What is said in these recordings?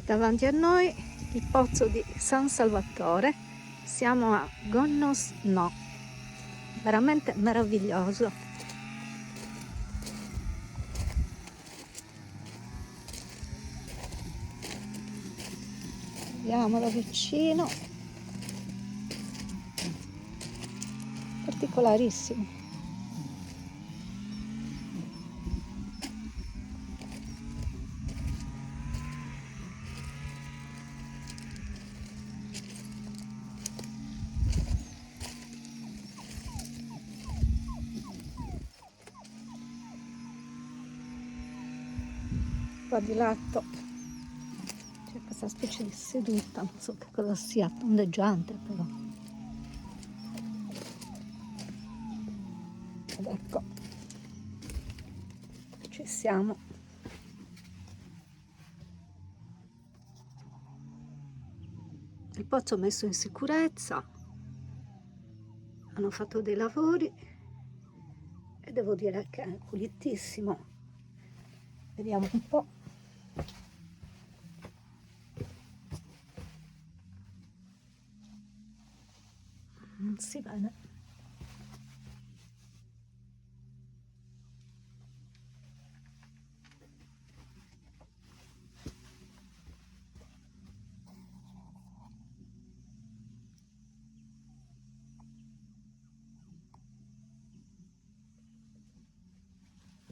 Davanti a noi il pozzo di San Salvatore, siamo a Gonnos No, veramente meraviglioso. Vediamo da vicino, particolarissimo. Qua di lato c'è questa specie di seduta, non so che cosa sia, tondeggiante però. Ed ecco, ci siamo. Il pozzo messo in sicurezza, hanno fatto dei lavori e devo dire che è pulitissimo. Vediamo un po'. Non si vede.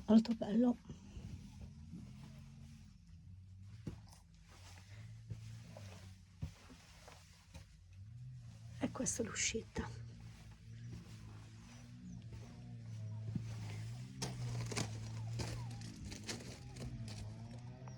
Molto bello. E questa è l'uscita.